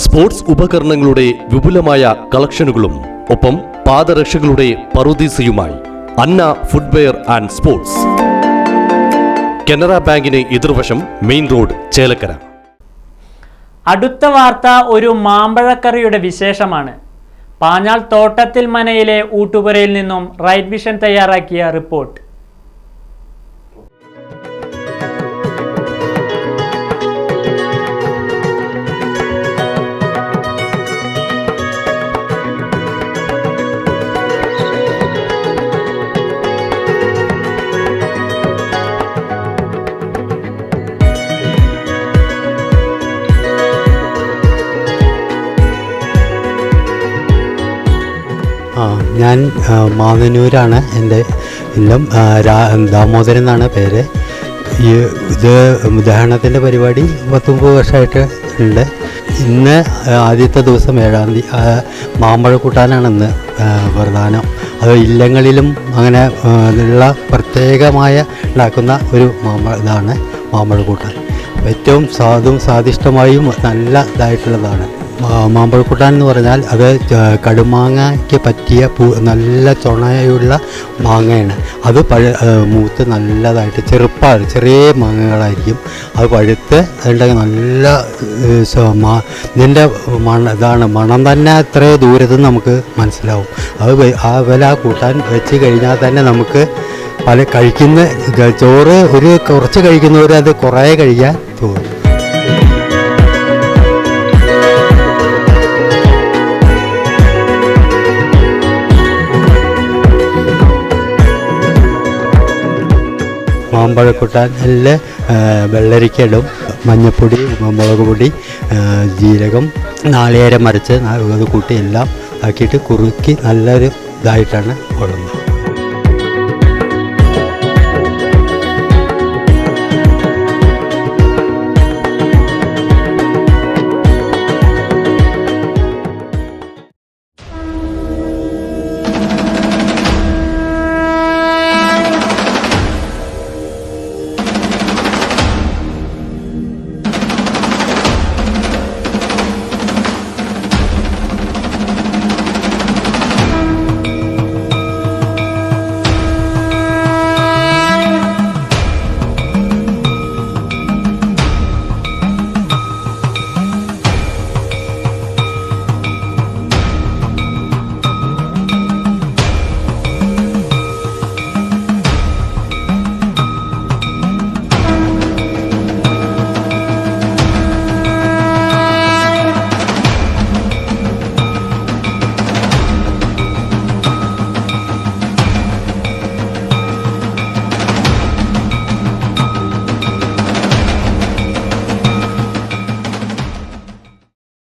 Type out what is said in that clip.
Sports ഉപകരണങ്ങളുടെ വിപുലമായ കളക്ഷനുകളും ഒപ്പം പാദരക്ഷകളുടെ പറുദീസയുമായി അന്ന ഫുട്വെയർ ആൻഡ് സ്പോർട്സ്. കനറ ബാങ്കിന് എതിർവശം മെയിൻ റോഡ്, ചേലക്കര. അടുത്ത വാർത്ത ഒരു മാമ്പഴക്കറിയുടെ വിശേഷമാണ്. പാഞ്ഞാൾ തോട്ടത്തിൽ മനയിലെ ഊട്ടുപുരയിൽ നിന്നും റൈറ്റ് വിഷൻ തയ്യാറാക്കിയ റിപ്പോർട്ട്. ഞാൻ മാന്നന്നൂരാണ്. എൻ്റെ ഇല്ലം ദാമോദരൻ എന്നാണ് പേര്. ഇത് ഉദാഹരണത്തിൻ്റെ പരിപാടി 19 വർഷമായിട്ട് ഉണ്ട്. ഇന്ന് ആദ്യത്തെ ദിവസം 7-ാം തീയതി മാമ്പഴക്കൂട്ടാനാണ് ഇന്ന് പ്രധാനം. അത് ഇല്ലങ്ങളിലും അങ്ങനെ ഉള്ള പ്രത്യേകമായ ഉണ്ടാക്കുന്ന ഒരു ഇതാണ് മാമ്പഴക്കൂട്ടാൻ. ഏറ്റവും സ്വാദിഷ്ടമായും നല്ല ഇതായിട്ടുള്ളതാണ്. മാമ്പഴക്കൂട്ടാൻ എന്ന് പറഞ്ഞാൽ അത് കടുമാങ്ങയ്ക്ക് പറ്റിയ നല്ല ചുണയുള്ള മാങ്ങയാണ്. അത് മൂത്ത് നല്ലതായിട്ട് ചെറിയ മാങ്ങകളായിരിക്കും. അത് പഴുത്ത് അതുണ്ടെങ്കിൽ നല്ല ഇതിൻ്റെ മണം തന്നെ എത്രയോ ദൂരത്ത് നമുക്ക് മനസ്സിലാവും. അത് ആ കൂട്ടാൻ വെച്ച് കഴിഞ്ഞാൽ തന്നെ നമുക്ക് ചോറ് കുറച്ച് കഴിക്കുന്നവർ അത് കുറേ കഴിക്കാൻ തോന്നും. മാമ്പഴക്കൂട്ടാനിൽ വെള്ളരിക്കയിടും, മഞ്ഞൾപ്പൊടി, മുളക് പൊടി, ജീരകം, നാളികേരം അരച്ച് അത് കൂട്ടി എല്ലാം ആക്കിയിട്ട് കുറുക്കി നല്ലൊരു ഇതായിട്ടാണ് കൊള്ളുന്നത്.